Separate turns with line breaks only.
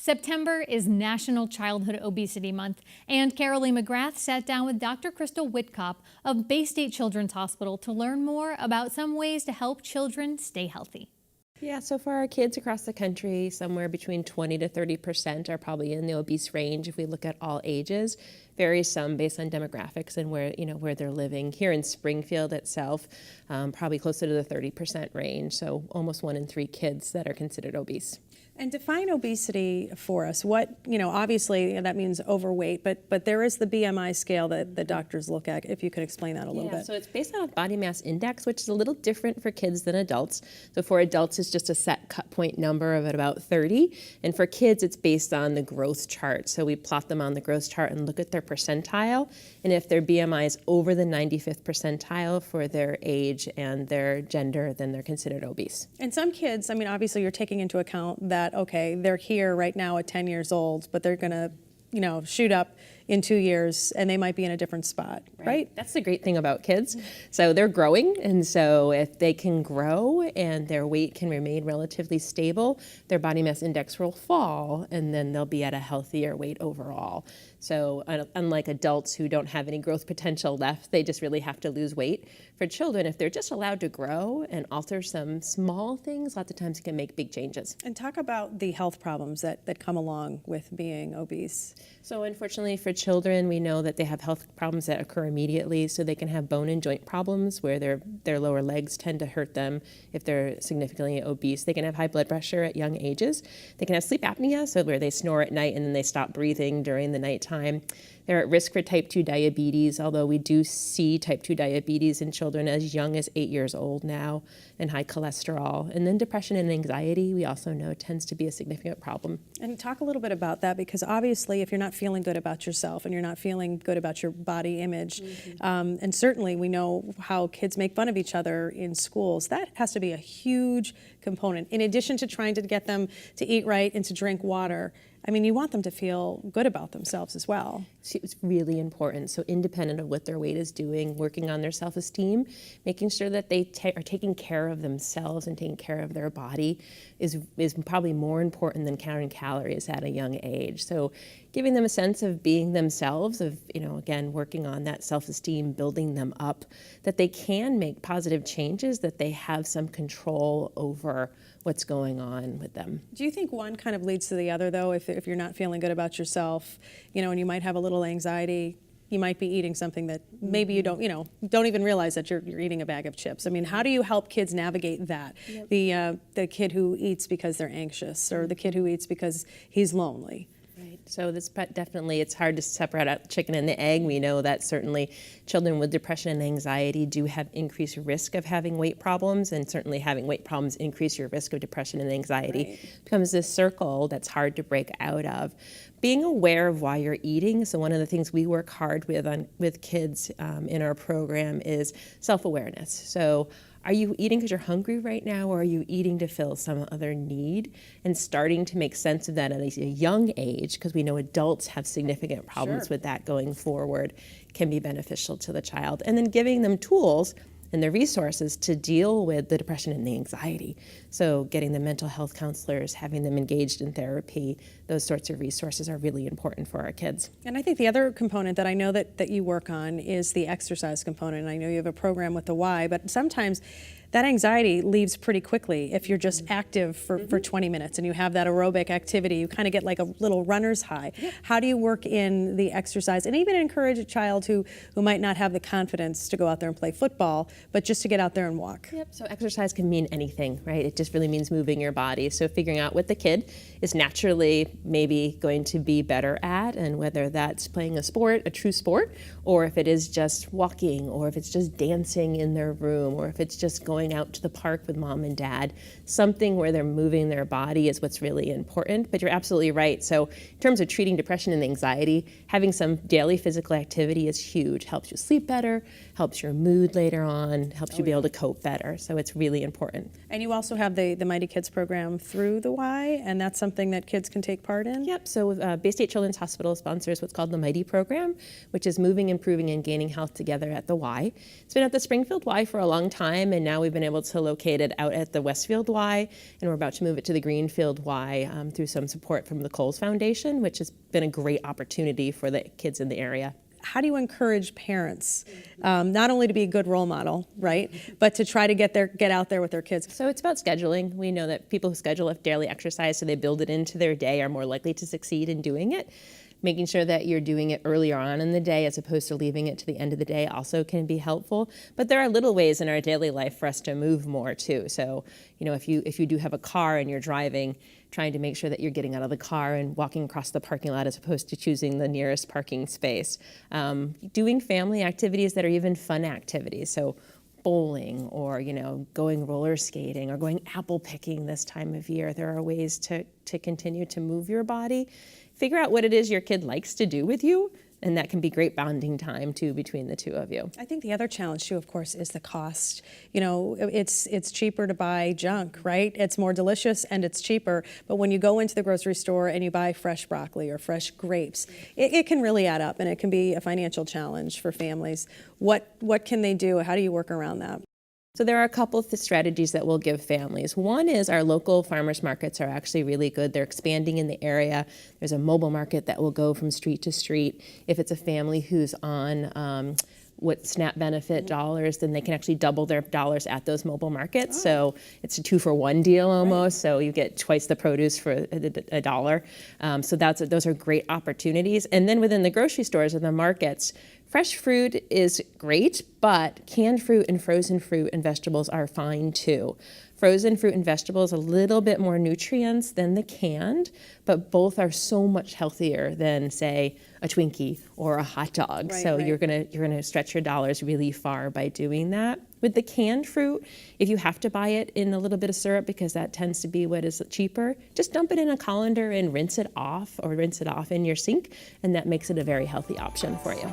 September is National Childhood Obesity Month, and Carolee McGrath sat down with Dr. Chrystal Wittkopp of Baystate Children's Hospital to learn more about some ways to help children stay healthy.
Yeah, so for our kids across the country, somewhere between 20 to 30% are probably in the obese range if we look at all ages. Varies some based on demographics and where they're living. Here in Springfield itself, probably closer to the 30% range, so almost 1 in 3 kids that are considered obese.
And define obesity for us. What, obviously that means overweight, but there is the BMI scale that the doctors look at, if you could explain that a little bit.
So it's based on a body mass index, which is a little different for kids than adults. So for adults, it's just a set cut point number of about 30. And for kids, it's based on the growth chart. So we plot them on the growth chart and look at their percentile. And if their BMI is over the 95th percentile for their age and their gender, then they're considered obese.
And some kids, obviously you're taking into account that, okay, they're here right now at 10 years old, but they're going to, shoot up in 2 years and they might be in a different spot, right?
That's the great thing about kids. So they're growing, and so if they can grow and their weight can remain relatively stable, their body mass index will fall, and then they'll be at a healthier weight overall. So unlike adults who don't have any growth potential left, they just really have to lose weight. For children, if they're just allowed to grow and alter some small things, lots of times it can make big changes.
And talk about the health problems that come along with being obese.
So unfortunately for children, we know that they have health problems that occur immediately. So they can have bone and joint problems where their lower legs tend to hurt them if they're significantly obese. They can have high blood pressure at young ages. They can have sleep apnea, so where they snore at night and then they stop breathing during the nighttime. They're at risk for type 2 diabetes, although we do see type 2 diabetes in children as young as 8 years old now, and high cholesterol. And then depression and anxiety, we also know tends to be a significant problem.
And talk a little bit about that, because obviously if you're not feeling good about yourself and you're not feeling good about your body image, and certainly we know how kids make fun of each other in schools, that has to be a huge component. In addition to trying to get them to eat right and to drink water, you want them to feel good about themselves as well.
It's really important. So independent of what their weight is doing, working on their self-esteem, making sure that they are taking care of themselves and taking care of their body is probably more important than counting calories at a young age. So giving them a sense of being themselves, of, again, working on that self-esteem, building them up, that they can make positive changes, that they have some control over what's going on with them.
Do you think one kind of leads to the other, though? If you're not feeling good about yourself, and you might have a little anxiety, you might be eating something that maybe you don't even realize that you're eating a bag of chips. How do you help kids navigate that? Yep. The kid who eats because they're anxious, or the kid who eats because he's lonely.
Right. So this definitely, it's hard to separate out the chicken and the egg. We know that certainly children with depression and anxiety do have increased risk of having weight problems, and certainly having weight problems increase your risk of depression and anxiety. Right. It becomes this circle that's hard to break out of. Being aware of why you're eating. So one of the things we work hard with kids in our program is self-awareness. So are you eating because you're hungry right now, or are you eating to fill some other need? And starting to make sense of that at a young age, because we know adults have significant problems with that going forward, can be beneficial to the child. And then giving them tools and the resources to deal with the depression and the anxiety. So getting the mental health counselors, having them engaged in therapy, those sorts of resources are really important for our kids.
And I think the other component that I know that you work on is the exercise component. And I know you have a program with the Y, but sometimes that anxiety leaves pretty quickly if you're just active for 20 minutes and you have that aerobic activity. You kind of get like a little runner's high. Yep. How do you work in the exercise and even encourage a child who might not have the confidence to go out there and play football, but just to get out there and walk?
Yep. So exercise can mean anything, right? It just really means moving your body. So figuring out what the kid is naturally maybe going to be better at, and whether that's playing a sport, a true sport, or if it is just walking, or if it's just dancing in their room, or if it's just going out to the park with mom and dad. Something where they're moving their body is what's really important. But you're absolutely right. So in terms of treating depression and anxiety, having some daily physical activity is huge. Helps you sleep better, helps your mood later on, helps you be able to cope better. So it's really important.
And you also have the Mighty Kids program through the Y, and that's something that kids can take part in?
Yep. So Baystate Children's Hospital sponsors what's called the Mighty program, which is moving, improving, and gaining health together at the Y. It's been at the Springfield Y for a long time, and now we've been able to locate it out at the Westfield Y, and we're about to move it to the Greenfield Y through some support from the Coles Foundation, which has been a great opportunity for the kids in the area.
How do you encourage parents not only to be a good role model, right, but to try to get out there with their kids?
So it's about scheduling. We know that people who schedule a daily exercise so they build it into their day are more likely to succeed in doing it. Making sure that you're doing it earlier on in the day as opposed to leaving it to the end of the day also can be helpful. But there are little ways in our daily life for us to move more too. So, if you do have a car and you're driving, trying to make sure that you're getting out of the car and walking across the parking lot as opposed to choosing the nearest parking space. Doing family activities that are even fun activities. So bowling or, going roller skating or going apple picking this time of year. There are ways to continue to move your body. Figure out what it is your kid likes to do with you, and that can be great bonding time too between the two of you.
I think the other challenge too, of course, is the cost. It's cheaper to buy junk, right? It's more delicious and it's cheaper. But when you go into the grocery store and you buy fresh broccoli or fresh grapes, it can really add up, and it can be a financial challenge for families. What can they do? How do you work around that?
So there are a couple of strategies that we'll give families. One is our local farmers markets are actually really good. They're expanding in the area. There's a mobile market that will go from street to street. If it's a family who's on what SNAP benefit dollars, then they can actually double their dollars at those mobile markets. So it's a 2-for-1 deal almost. Right. So you get twice the produce for a dollar. So those are great opportunities. And then within the grocery stores and the markets, fresh fruit is great, but canned fruit and frozen fruit and vegetables are fine too. Frozen fruit and vegetables, a little bit more nutrients than the canned, but both are so much healthier than, say, a Twinkie or a hot dog.
Right,
so
right.
you're gonna stretch your dollars really far by doing that. With the canned fruit, if you have to buy it in a little bit of syrup because that tends to be what is cheaper, just dump it in a colander and rinse it off in your sink, and that makes it a very healthy option for you.